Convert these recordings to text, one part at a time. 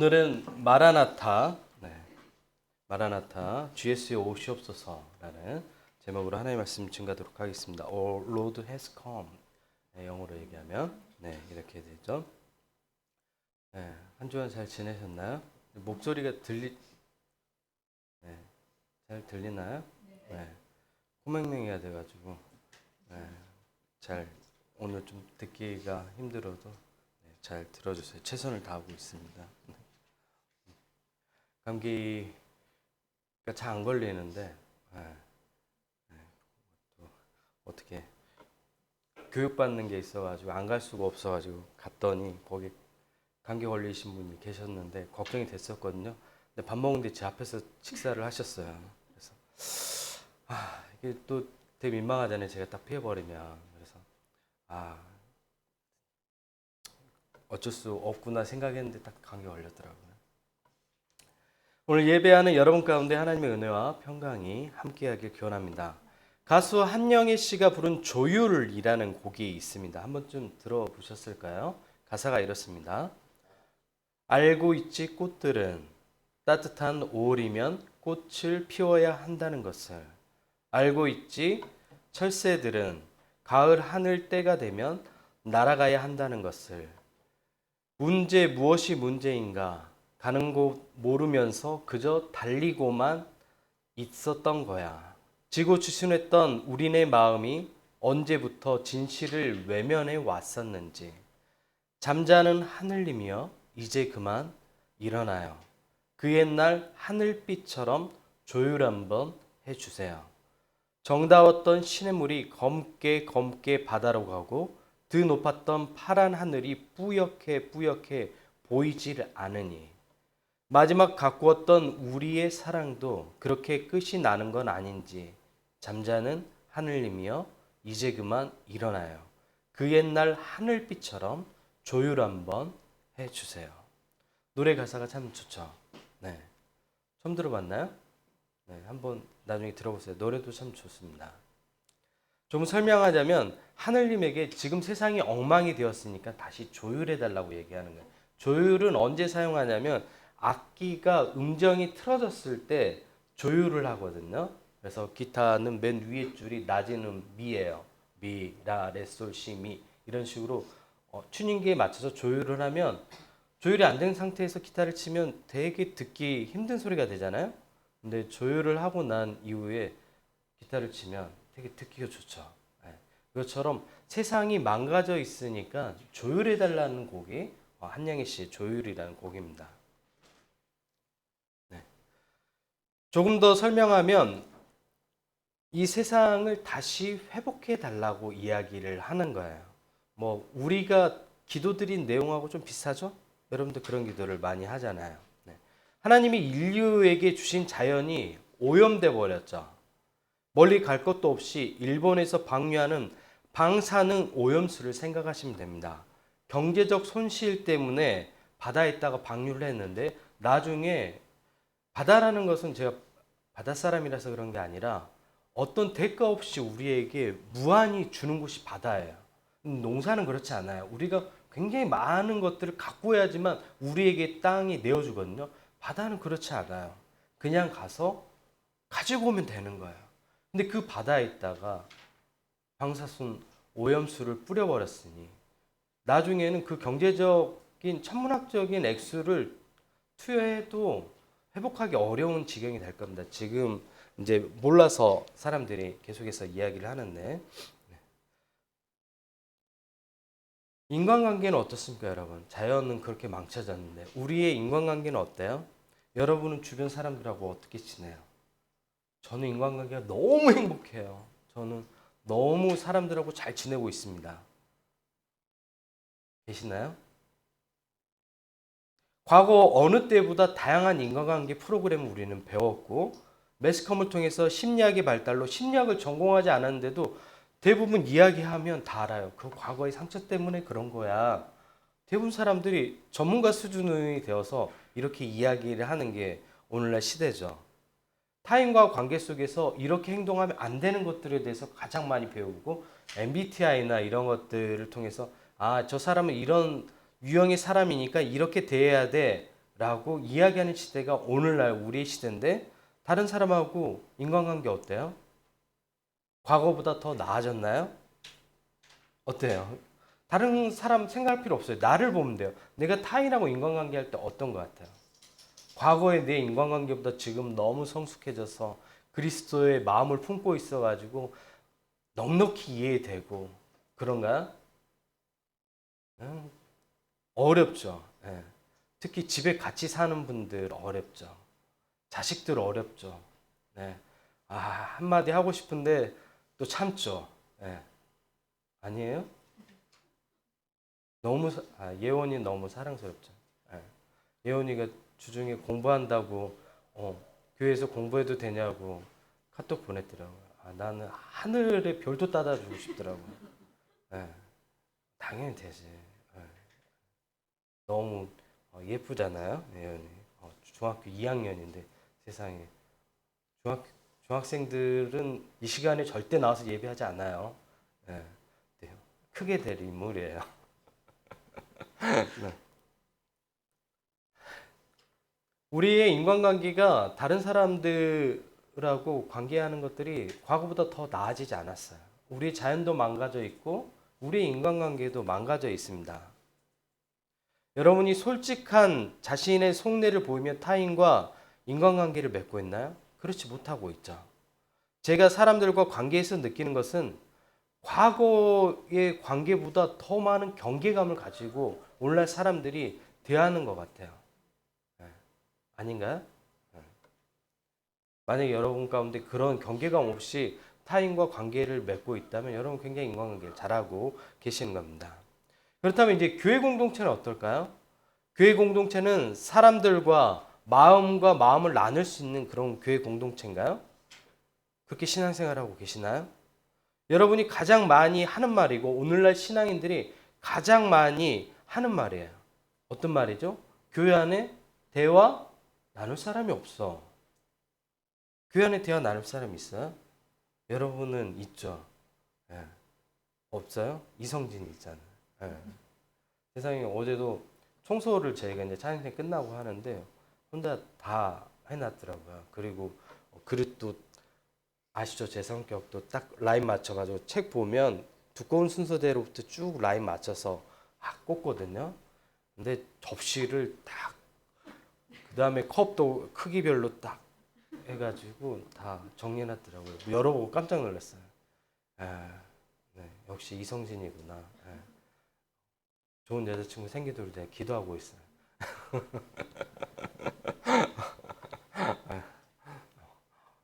오늘은 마라나타, 마라나타, GS에 오시옵소서라는 제목으로 하나님의 말씀 증가하도록 하겠습니다. Our Lord has come. 영어로 얘기하면 이렇게 되죠. 한 주간 잘 지내셨나요? 목소리가 잘 들리나요? 호맹맹이가 돼가지고 잘 오늘 좀 듣기가 힘들어도 잘 들어주세요. 최선을 다하고 있습니다. 감기가 잘 안 걸리는데 또 어떻게 교육받는 게 있어가지고 안 갈 수가 없어가지고 갔더니 거기 감기 걸리신 분이 계셨는데 걱정이 됐었거든요. 근데 밥 먹는데 제 앞에서 식사를 하셨어요. 그래서 이게 또 되게 민망하잖아요. 제가 딱 피해버리면. 그래서 어쩔 수 없구나 생각했는데 딱 감기 걸렸더라고요. 오늘 예배하는 여러분 가운데 하나님의 은혜와 평강이 함께하길 기원합니다. 가수 한영애 씨가 부른 조율이라는 곡이 있습니다. 한번 좀 들어보셨을까요? 가사가 이렇습니다. 알고 있지 꽃들은 따뜻한 5월이면 꽃을 피워야 한다는 것을. 알고 있지 철새들은 가을 하늘 때가 되면 날아가야 한다는 것을. 문제 무엇이 문제인가 가는 곳 모르면서 그저 달리고만 있었던 거야. 지고지순했던 우리네 마음이 언제부터 진실을 외면해 왔었는지. 잠자는 하늘님이여 이제 그만 일어나요. 그 옛날 하늘빛처럼 조율 한번 해주세요. 정다웠던 시냇물이 검게 바다로 가고 드 높았던 파란 하늘이 뿌옇게 보이질 않으니 마지막 가꾸었던 우리의 사랑도 그렇게 끝이 나는 건 아닌지. 잠자는 하늘님이여 이제 그만 일어나요. 그 옛날 하늘빛처럼 조율 한번 해주세요. 노래 가사가 참 좋죠. 처음 들어봤나요? 한번 나중에 들어보세요. 노래도 참 좋습니다. 좀 설명하자면 하늘님에게 지금 세상이 엉망이 되었으니까 다시 조율해달라고 얘기하는 거예요. 조율은 언제 사용하냐면 악기가 음정이 틀어졌을 때 조율을 하거든요. 그래서 기타는 맨 위에 줄이 낮은 미예요. 미, 라, 레, 솔, 시, 미 이런 식으로 튜닝기에 맞춰서 조율을 하면 조율이 안 된 상태에서 기타를 치면 되게 듣기 힘든 소리가 되잖아요. 근데 조율을 하고 난 이후에 기타를 치면 되게 듣기가 좋죠. 그것처럼 세상이 망가져 있으니까 조율해달라는 곡이 한영애 씨의 조율이라는 곡입니다. 조금 더 설명하면 이 세상을 다시 회복해 달라고 이야기를 하는 거예요. 우리가 기도드린 내용하고 좀 비슷하죠? 여러분들 그런 기도를 많이 하잖아요. 하나님이 인류에게 주신 자연이 오염돼 버렸죠. 멀리 갈 것도 없이 일본에서 방류하는 방사능 오염수를 생각하시면 됩니다. 경제적 손실 때문에 바다에다가 방류를 했는데 나중에 바다라는 것은 제가 바다 사람이라서 그런 게 아니라 어떤 대가 없이 우리에게 무한히 주는 곳이 바다예요. 농사는 그렇지 않아요. 우리가 굉장히 많은 것들을 갖고 해야지만 우리에게 땅이 내어주거든요. 바다는 그렇지 않아요. 그냥 가서 가지고 오면 되는 거예요. 근데 그 바다에 있다가 방사순 오염수를 뿌려버렸으니 나중에는 그 경제적인 천문학적인 액수를 투여해도 회복하기 어려운 지경이 될 겁니다. 지금 이제 몰라서 사람들이 계속해서 이야기를 하는데 인간관계는 어떻습니까, 여러분? 자연은 그렇게 망쳐졌는데 우리의 인간관계는 어때요? 여러분은 주변 사람들하고 어떻게 지내요? 저는 인간관계가 너무 행복해요. 저는 너무 사람들하고 잘 지내고 있습니다. 계시나요? 과거 어느 때보다 다양한 인간관계 프로그램을 우리는 배웠고 매스컴을 통해서 심리학의 발달로 심리학을 전공하지 않았는데도 대부분 이야기하면 다 알아요. 그 과거의 상처 때문에 그런 거야. 대부분 사람들이 전문가 수준이 되어서 이렇게 이야기를 하는 게 오늘날 시대죠. 타인과 관계 속에서 이렇게 행동하면 안 되는 것들에 대해서 가장 많이 배우고 MBTI나 이런 것들을 통해서 저 사람은 이런 유형의 사람이니까 이렇게 대해야 돼 라고 이야기하는 시대가 오늘날 우리의 시대인데 다른 사람하고 인간관계 어때요? 과거보다 더 나아졌나요? 어때요? 다른 사람 생각할 필요 없어요. 나를 보면 돼요. 내가 타인하고 인간관계 할 때 어떤 것 같아요? 과거에 내 인간관계보다 지금 너무 성숙해져서 그리스도의 마음을 품고 있어가지고 넉넉히 이해되고 그런가요? 어렵죠. 예. 특히 집에 같이 사는 분들 어렵죠. 자식들 어렵죠. 네. 한마디 하고 싶은데 또 참죠. 예. 아니에요? 예원이 너무 사랑스럽죠. 예. 예원이가 주중에 공부한다고 교회에서 공부해도 되냐고 카톡 보냈더라고요. 나는 하늘의 별도 따다 주고 싶더라고요. 예. 당연히 되지. 예. 너무 예쁘잖아요, 예원이. 중학교 2학년인데 세상에 중학생들은 이 시간에 절대 나와서 예배하지 않아요. 예. 네. 크게 될 인물이에요. 네. 우리의 인간관계가 다른 사람들하고 관계하는 것들이 과거보다 더 나아지지 않았어요. 우리 자연도 망가져 있고 우리의 인간관계도 망가져 있습니다. 여러분이 솔직한 자신의 속내를 보이며 타인과 인간관계를 맺고 있나요? 그렇지 못하고 있죠. 제가 사람들과 관계에서 느끼는 것은 과거의 관계보다 더 많은 경계감을 가지고 오늘날 사람들이 대하는 것 같아요. 아닌가요? 만약에 여러분 가운데 그런 경계감 없이 타인과 관계를 맺고 있다면 여러분 굉장히 인간관계를 잘하고 계시는 겁니다. 그렇다면 이제 교회 공동체는 어떨까요? 교회 공동체는 사람들과 마음과 마음을 나눌 수 있는 그런 교회 공동체인가요? 그렇게 신앙생활하고 계시나요? 여러분이 가장 많이 하는 말이고 오늘날 신앙인들이 가장 많이 하는 말이에요. 어떤 말이죠? 교회 안에 대화 나눌 사람이 없어. 교회 안에 대화 나눌 사람이 있어요? 여러분은 있죠. 예. 없어요? 이성진이 있잖아요. 예. 세상에 어제도 청소를 저희가 이제 찬양생 끝나고 하는데 혼자 다 해놨더라고요. 그리고 그릇도 아시죠? 제 성격도 딱 라인 맞춰가지고 책 보면 두꺼운 순서대로부터 쭉 라인 맞춰서 꽂거든요. 근데 접시를 딱 그 다음에 컵도 크기별로 딱 해가지고 다 정리해놨더라고요. 열어보고 깜짝 놀랐어요. 네, 역시 이성진이구나. 좋은 여자친구 생기도록 제가 기도하고 있어요.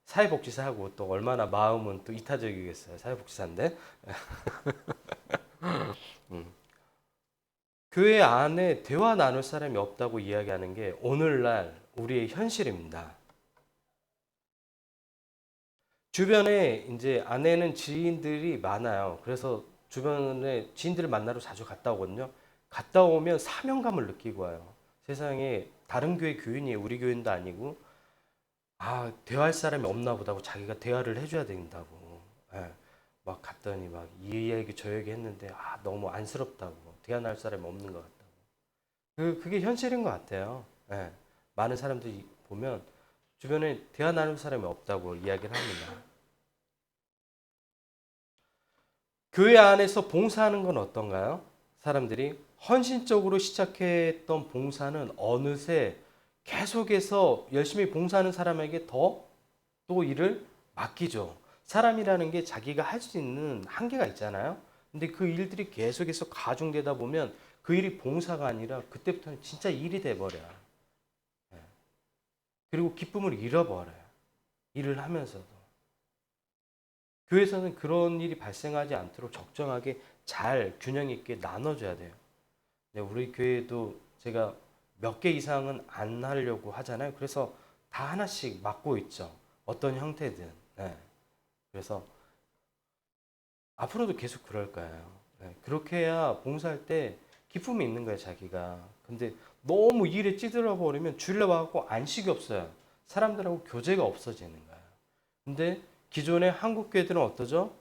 사회복지사하고 또 얼마나 마음은 또 이타적이겠어요. 사회복지사인데. 교회 안에 대화 나눌 사람이 없다고 이야기하는 게 오늘날 우리의 현실입니다. 주변에 이제 아내는 지인들이 많아요. 그래서 주변에 지인들을 만나러 자주 갔다 오거든요. 갔다 오면 사명감을 느끼고 와요. 세상에 다른 교회 교인이에요. 우리 교인도 아니고 대화할 사람이 없나 보다고 자기가 대화를 해줘야 된다고. 예. 막 갔더니 막 이 얘기 저 얘기 했는데 너무 안쓰럽다고. 대화 나눌 사람이 없는 것 같다고. 그게 현실인 것 같아요. 예. 많은 사람들이 보면 주변에 대화 나눌 사람이 없다고 이야기를 합니다. 교회 안에서 봉사하는 건 어떤가요? 사람들이 헌신적으로 시작했던 봉사는 어느새 계속해서 열심히 봉사하는 사람에게 더 또 일을 맡기죠. 사람이라는 게 자기가 할 수 있는 한계가 있잖아요. 근데 그 일들이 계속해서 가중되다 보면 그 일이 봉사가 아니라 그때부터는 진짜 일이 돼버려요. 그리고 기쁨을 잃어버려요. 일을 하면서도. 교회에서는 그런 일이 발생하지 않도록 적정하게 잘 균형 있게 나눠줘야 돼요. 우리 교회도 제가 몇 개 이상은 안 하려고 하잖아요. 그래서 다 하나씩 맡고 있죠. 어떤 형태든. 네. 그래서 앞으로도 계속 그럴 거예요. 네. 그렇게 해야 봉사할 때 기쁨이 있는 거예요, 자기가. 근데 너무 일에 찌들어 버리면 주일날 와갖고 안식이 없어요. 사람들하고 교제가 없어지는 거예요. 근데 기존의 한국 교회들은 어떠죠?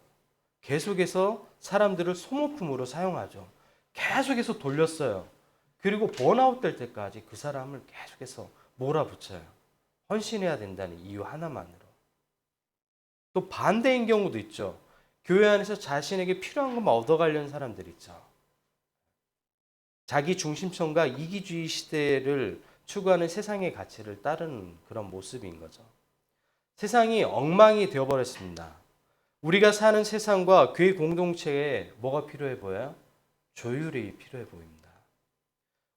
계속해서 사람들을 소모품으로 사용하죠. 계속해서 돌렸어요. 그리고 번아웃 될 때까지 그 사람을 계속해서 몰아붙여요. 헌신해야 된다는 이유 하나만으로. 또 반대인 경우도 있죠. 교회 안에서 자신에게 필요한 것만 얻어가려는 사람들 있죠. 자기 중심성과 이기주의 시대를 추구하는 세상의 가치를 따르는 그런 모습인 거죠. 세상이 엉망이 되어버렸습니다. 우리가 사는 세상과 교회 공동체에 뭐가 필요해 보여요? 조율이 필요해 보입니다.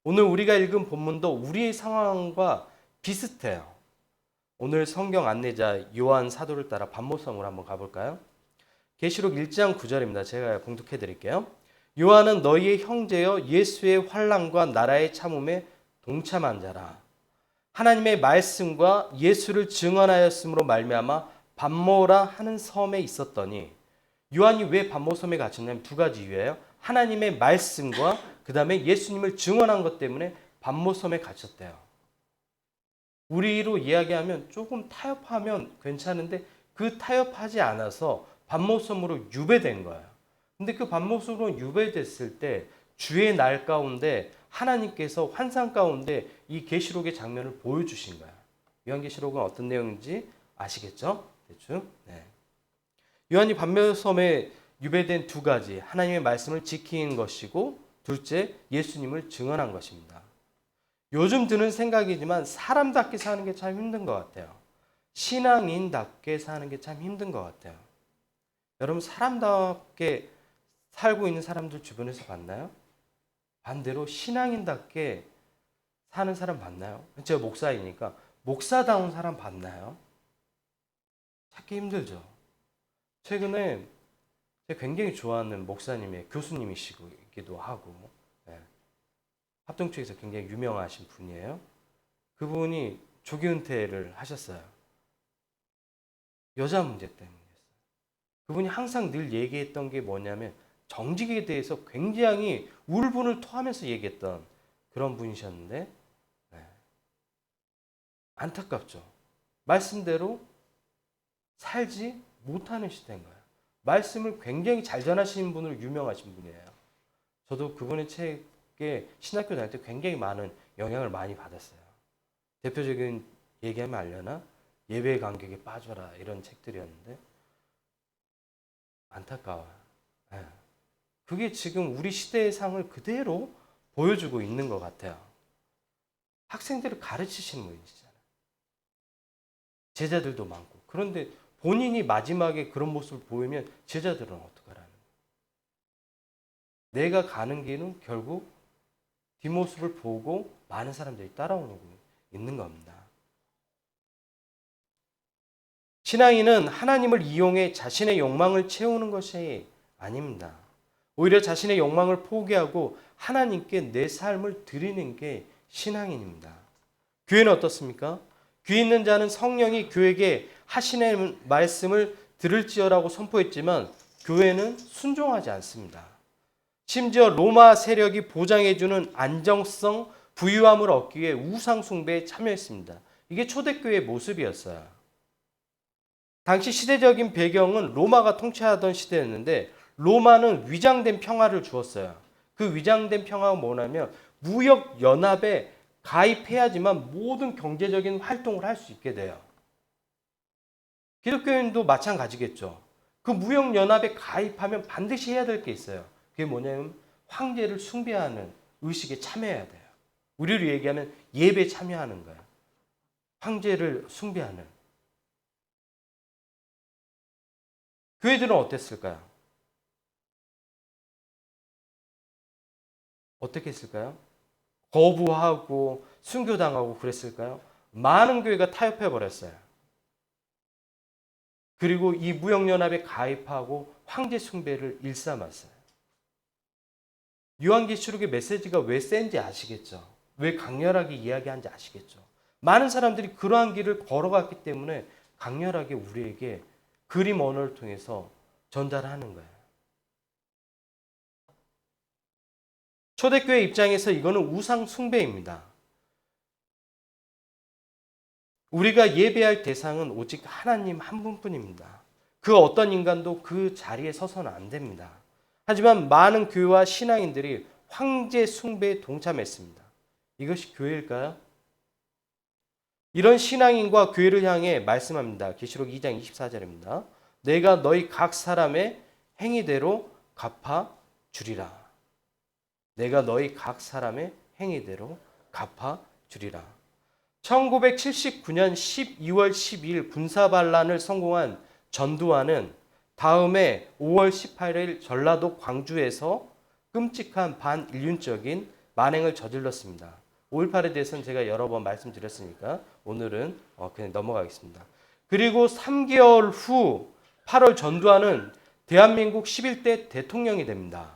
오늘 우리가 읽은 본문도 우리의 상황과 비슷해요. 오늘 성경 안내자 요한 사도를 따라 반모섬으로 한번 가볼까요? 계시록 1장 9절입니다. 제가 봉독해 드릴게요. 요한은 너희의 형제여 예수의 환난과 나라의 참음에 동참한 자라. 하나님의 말씀과 예수를 증언하였으므로 말미암아 반모라 하는 섬에 있었더니, 요한이 왜 반모섬에 갇혔냐면 두 가지 이유예요. 하나님의 말씀과 그 다음에 예수님을 증언한 것 때문에 반모섬에 갇혔대요. 우리로 이야기하면 조금 타협하면 괜찮은데 그 타협하지 않아서 반모섬으로 유배된 거예요. 근데 그 반모섬으로 유배됐을 때 주의 날 가운데 하나님께서 환상 가운데 이 계시록의 장면을 보여주신 거예요. 요한계시록은 어떤 내용인지 아시겠죠? 대충. 네. 요한이 반모섬에 유배된 두 가지, 하나님의 말씀을 지키는 것이고 둘째, 예수님을 증언한 것입니다. 요즘 드는 생각이지만 사람답게 사는 게 참 힘든 것 같아요. 신앙인답게 사는 게 참 힘든 것 같아요. 여러분 사람답게 살고 있는 사람들 주변에서 봤나요? 반대로 신앙인답게 사는 사람 봤나요? 제가 목사이니까 목사다운 사람 봤나요? 찾기 힘들죠. 최근에 제가 굉장히 좋아하는 목사님의 교수님이시기도 하고 합동 쪽에서 굉장히 유명하신 분이에요. 그분이 조기 은퇴를 하셨어요. 여자 문제 때문이었어요. 그분이 항상 늘 얘기했던 게 뭐냐면 정직에 대해서 굉장히 울분을 토하면서 얘기했던 그런 분이셨는데 안타깝죠. 말씀대로 살지 못하는 시대인 거예요. 말씀을 굉장히 잘 전하시는 분으로 유명하신 분이에요. 저도 그분의 책에 신학교 다닐 때 굉장히 많은 영향을 많이 받았어요. 대표적인 얘기하면 알려나? 예배의 간격에 빠져라 이런 책들이었는데 안타까워요. 그게 지금 우리 시대의 상을 그대로 보여주고 있는 것 같아요. 학생들을 가르치시는 분이시잖아요. 제자들도 많고. 그런데 본인이 마지막에 그런 모습을 보이면 제자들은 어떡하라는 거예요. 내가 가는 길은 결국 뒷모습을 보고 많은 사람들이 따라오고 있는 겁니다. 신앙인은 하나님을 이용해 자신의 욕망을 채우는 것이 아닙니다. 오히려 자신의 욕망을 포기하고 하나님께 내 삶을 드리는 게 신앙인입니다. 교회는 어떻습니까? 귀 있는 자는 성령이 교회에게 하시는 말씀을 들을지어라고 선포했지만 교회는 순종하지 않습니다. 심지어 로마 세력이 보장해주는 안정성, 부유함을 얻기 위해 우상 숭배에 참여했습니다. 이게 초대교회의 모습이었어요. 당시 시대적인 배경은 로마가 통치하던 시대였는데 로마는 위장된 평화를 주었어요. 그 위장된 평화가 뭐냐면 무역 연합에 가입해야지만 모든 경제적인 활동을 할 수 있게 돼요. 기독교인도 마찬가지겠죠. 그 무역 연합에 가입하면 반드시 해야 될 게 있어요. 그게 뭐냐면 황제를 숭배하는 의식에 참여해야 돼요. 우리로 얘기하면 예배에 참여하는 거예요. 황제를 숭배하는. 교회들은 어땠을까요? 어떻게 했을까요? 거부하고 순교당하고 그랬을까요? 많은 교회가 타협해버렸어요. 그리고 이 무역연합에 가입하고 황제 숭배를 일삼았어요. 요한계시록의 메시지가 왜 센지 아시겠죠? 왜 강렬하게 이야기하는지 아시겠죠? 많은 사람들이 그러한 길을 걸어갔기 때문에 강렬하게 우리에게 그림 언어를 통해서 전달하는 거예요. 초대교회 입장에서 이거는 우상 숭배입니다. 우리가 예배할 대상은 오직 하나님 한 분뿐입니다. 그 어떤 인간도 그 자리에 서서는 안 됩니다. 하지만 많은 교회와 신앙인들이 황제 숭배에 동참했습니다. 이것이 교회일까요? 이런 신앙인과 교회를 향해 말씀합니다. 계시록 2장 24절입니다. 내가 너희 각 사람의 행위대로 갚아 주리라. 내가 너희 각 사람의 행위대로 갚아 주리라. 1979년 12월 12일 군사반란을 성공한 전두환은 다음해 5월 18일 전라도 광주에서 끔찍한 반인륜적인 만행을 저질렀습니다. 5.18에 대해서는 제가 여러 번 말씀드렸으니까 오늘은 그냥 넘어가겠습니다. 그리고 3개월 후 8월 전두환은 대한민국 11대 대통령이 됩니다.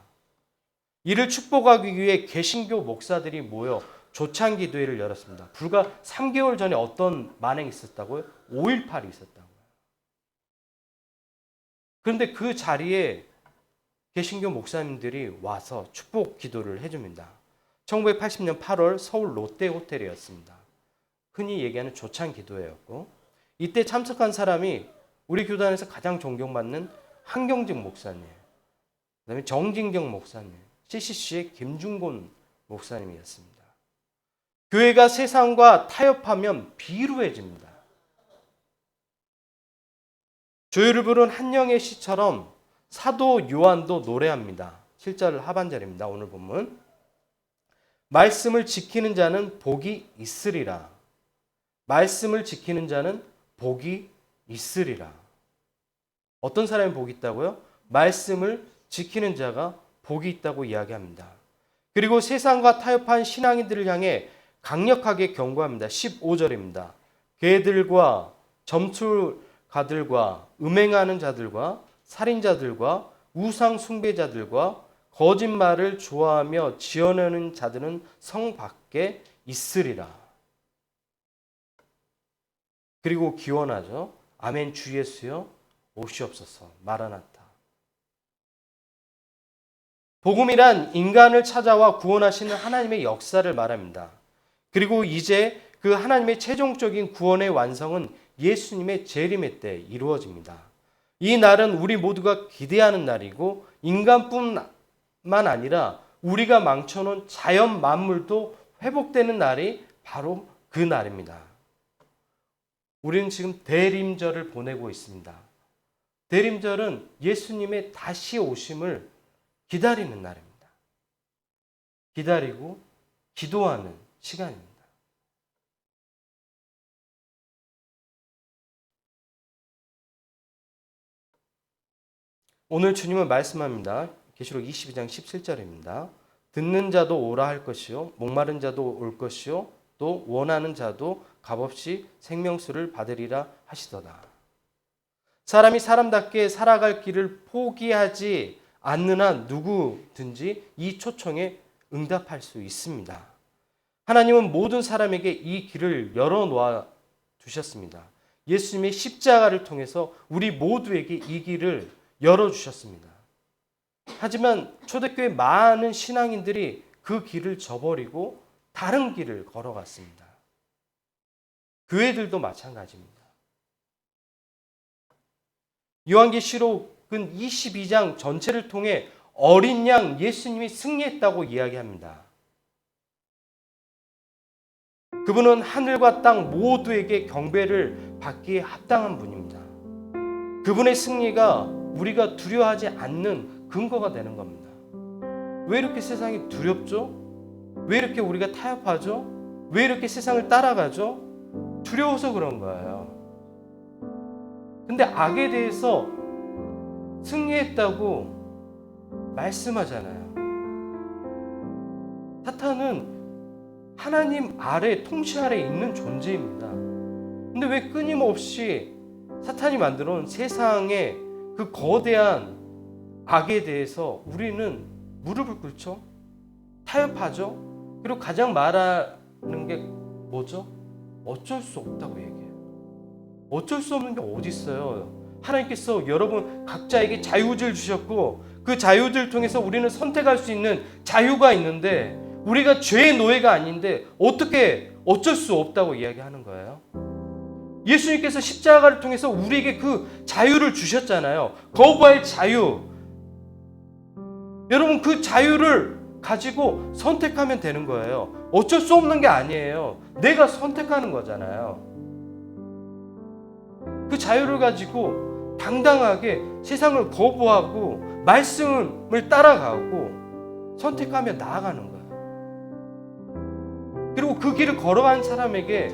이를 축복하기 위해 개신교 목사들이 모여 조창기도회를 열었습니다. 불과 3개월 전에 어떤 만행이 있었다고요? 5.18이 있었다고요. 그런데 그 자리에 개신교 목사님들이 와서 축복 기도를 해줍니다. 1980년 8월 서울 롯데호텔이었습니다. 흔히 얘기하는 조창기도회였고, 이때 참석한 사람이 우리 교단에서 가장 존경받는 한경직 목사님, 그다음에 정진경 목사님, CCC의 김중곤 목사님이었습니다. 교회가 세상과 타협하면 비루해집니다. 조유를 부른 한영애 씨처럼 사도 요한도 노래합니다. 7절 하반절입니다. 오늘 본문. 말씀을 지키는 자는 복이 있으리라. 말씀을 지키는 자는 복이 있으리라. 어떤 사람이 복이 있다고요? 말씀을 지키는 자가 복이 있다고 이야기합니다. 그리고 세상과 타협한 신앙인들을 향해 강력하게 경고합니다. 15절입니다. 개들과 점술가들과 음행하는 자들과 살인자들과 우상 숭배자들과 거짓말을 좋아하며 지어내는 자들은 성 밖에 있으리라. 그리고 기원하죠. 아멘 주 예수여 오시옵소서 마라나타. 복음이란 인간을 찾아와 구원하시는 하나님의 역사를 말합니다. 그리고 이제 그 하나님의 최종적인 구원의 완성은 예수님의 재림의 때 이루어집니다. 이 날은 우리 모두가 기대하는 날이고 인간뿐만 아니라 우리가 망쳐놓은 자연 만물도 회복되는 날이 바로 그 날입니다. 우리는 지금 대림절을 보내고 있습니다. 대림절은 예수님의 다시 오심을 기다리는 날입니다. 기다리고 기도하는 시간입니다. 오늘 주님은 말씀합니다. 계시록 22장 17절입니다. 듣는 자도 오라 할 것이요 목마른 자도 올 것이요 또 원하는 자도 값없이 생명수를 받으리라 하시도다. 사람이 사람답게 살아갈 길을 포기하지 않는 한 누구든지 이 초청에 응답할 수 있습니다. 하나님은 모든 사람에게 이 길을 열어놓아 두셨습니다. 예수님의 십자가를 통해서 우리 모두에게 이 길을 열어주셨습니다. 하지만 초대교회 많은 신앙인들이 그 길을 저버리고 다른 길을 걸어갔습니다. 교회들도 마찬가지입니다. 요한계시록은 22장 전체를 통해 어린 양 예수님이 승리했다고 이야기합니다. 그분은 하늘과 땅 모두에게 경배를 받기에 합당한 분입니다. 그분의 승리가 우리가 두려워하지 않는 근거가 되는 겁니다. 왜 이렇게 세상이 두렵죠? 왜 이렇게 우리가 타협하죠? 왜 이렇게 세상을 따라가죠? 두려워서 그런 거예요. 근데 악에 대해서 승리했다고 말씀하잖아요. 사탄은 하나님 아래, 통치 아래 있는 존재입니다. 근데 왜 끊임없이 사탄이 만들어 놓은 세상의 그 거대한 악에 대해서 우리는 무릎을 꿇죠? 타협하죠? 그리고 가장 말하는 게 뭐죠? 어쩔 수 없다고 얘기해요. 어쩔 수 없는 게 어디 있어요? 하나님께서 여러분 각자에게 자유를 주셨고 그 자유를 통해서 우리는 선택할 수 있는 자유가 있는데 우리가 죄의 노예가 아닌데 어떻게 어쩔 수 없다고 이야기하는 거예요? 예수님께서 십자가를 통해서 우리에게 그 자유를 주셨잖아요. 거부할 자유. 여러분 그 자유를 가지고 선택하면 되는 거예요. 어쩔 수 없는 게 아니에요. 내가 선택하는 거잖아요. 그 자유를 가지고 당당하게 세상을 거부하고 말씀을 따라가고 선택하며 나아가는 거예요. 그리고 그 길을 걸어간 사람에게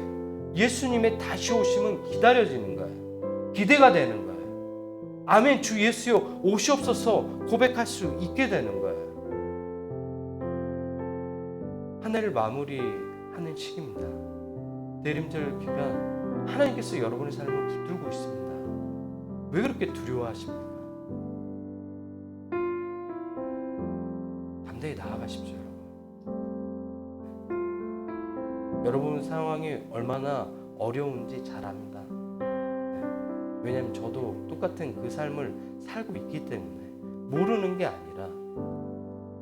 예수님의 다시 오심은 기다려지는 거예요. 기대가 되는 거예요. 아멘, 주 예수여 오시옵소서 고백할 수 있게 되는 거예요. 한 해를 마무리하는 시기입니다. 대림절 기간 하나님께서 여러분의 삶을 붙들고 있습니다. 왜 그렇게 두려워하십니까? 담대히 나아가십시오. 여러분 상황이 얼마나 어려운지 잘 압니다. 왜냐하면 저도 똑같은 그 삶을 살고 있기 때문에 모르는 게 아니라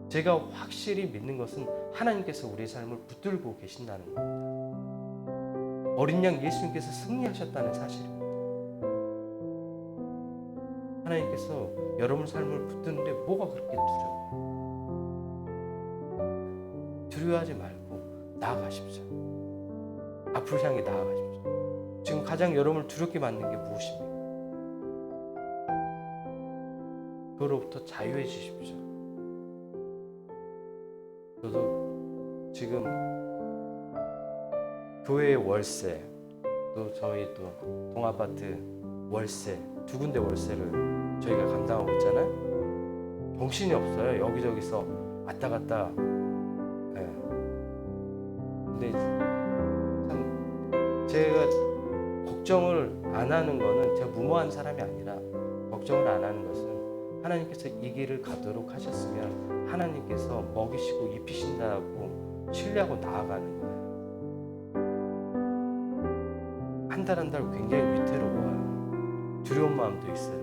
제가 확실히 믿는 것은 하나님께서 우리의 삶을 붙들고 계신다는 겁니다. 어린 양 예수님께서 승리하셨다는 사실입니다. 하나님께서 여러분 삶을 붙드는데 뭐가 그렇게 두려워요? 두려워하지 말고 나아가십시오. 앞으로 향해 나아가십시오. 지금 가장 여러분을 두렵게 만든 게 무엇입니까? 그로부터 자유해지십시오. 저도 지금 교회의 월세, 또 저희 또 동아파트 월세, 두 군데 월세를 저희가 감당하고 있잖아요. 정신이 없어요. 여기저기서 왔다 갔다. 네. 근데 참 제가 걱정을 안 하는 거는 제가 무모한 사람이 아니라 걱정을 안 하는 것은 하나님께서 이 길을 가도록 하셨으면 하나님께서 먹이시고 입히신다고 신뢰하고 나아가는 거예요. 한 달 한 달 굉장히 위태로워요. 두려운 마음도 있어요.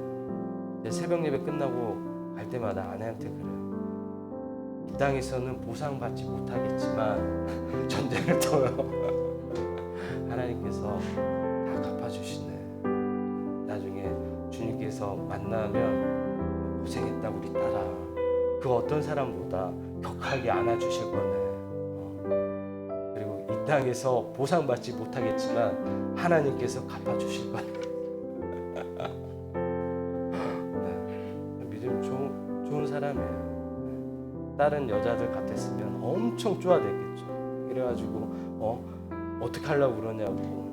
새벽 예배 끝나고 갈 때마다 아내한테 그래요. 이 땅에서는 보상받지 못하겠지만 전쟁을 떠요. 하나님께서 다 갚아주시네. 나중에 주님께서 만나면 고생했다 우리 딸아. 그 어떤 사람보다 격하게 안아주실 거네. 그리고 이 땅에서 보상받지 못하겠지만 하나님께서 갚아주실 거네. 믿음 좋은 사람이에요. 다른 여자들 같았으면 엄청 쪼아댔겠죠. 그래가지고 어떻게 하려고 그러냐고.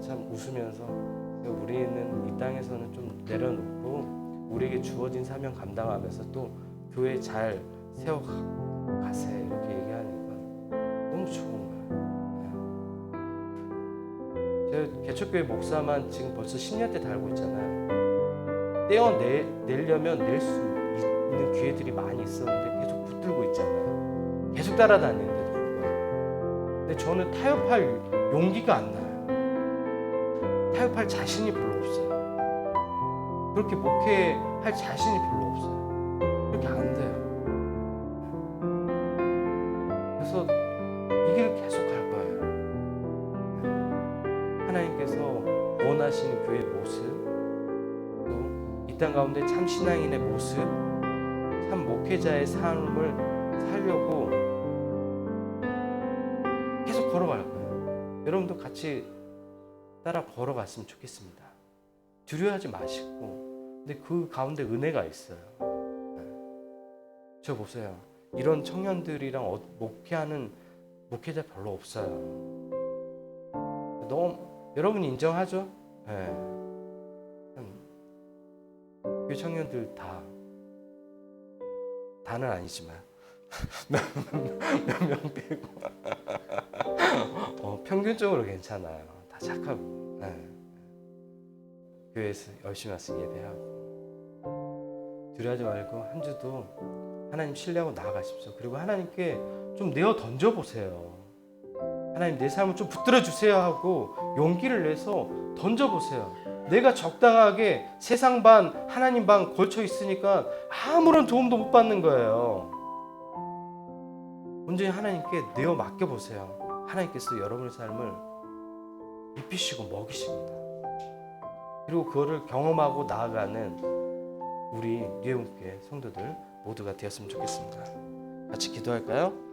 참 웃으면서 우리는 이 땅에서는 좀 내려놓고 우리에게 주어진 사명 감당하면서 또 교회 잘 세워가세 이렇게 얘기하니까 너무 좋은 거예요. 제가 개척교회 목사만 지금 벌써 10년째 달고 있잖아요. 떼어내려면 낼 수 있는 기회들이 많이 있었는데 계속 붙들고 있잖아요. 계속 따라다니는데도 불구하고. 근데 저는 타협할 용기가 안 나요. 타협할 자신이 별로 없어요. 그렇게 목회할 자신이 별로 없어요. 그렇게 안 돼요. 그래서 이 길을 계속 갈 거예요. 하나님께서 원하시는 교회의 모습, 또 이 땅 가운데 참 신앙인의 모습, 참 목회자의 삶을 살려고 계속 걸어갈 거예요. 여러분도 같이 따라 걸어갔으면 좋겠습니다. 두려워하지 마시고, 근데 그 가운데 은혜가 있어요. 저 보세요. 이런 청년들이랑 목회하는 목회자 별로 없어요. 너무 여러분이 인정하죠? 네. 그 청년들 다는 아니지만 몇 명 빼고 평균적으로 괜찮아요. 다 착하고. 네. 교회에서 열심히 와서 예배하고. 두려워하지 말고 한 주도 하나님 신뢰하고 나아가십시오. 그리고 하나님께 좀 내어 던져보세요. 하나님 내 삶을 좀 붙들어 주세요 하고 용기를 내서 던져보세요. 내가 적당하게 세상 반 하나님 반 걸쳐 있으니까 아무런 도움도 못 받는 거예요. 온전히 하나님께 내어 맡겨보세요. 하나님께서 여러분의 삶을 입히시고 먹이십니다. 그리고 그거를 경험하고 나아가는 우리 뉴에운교회 성도들 모두가 되었으면 좋겠습니다. 같이 기도할까요?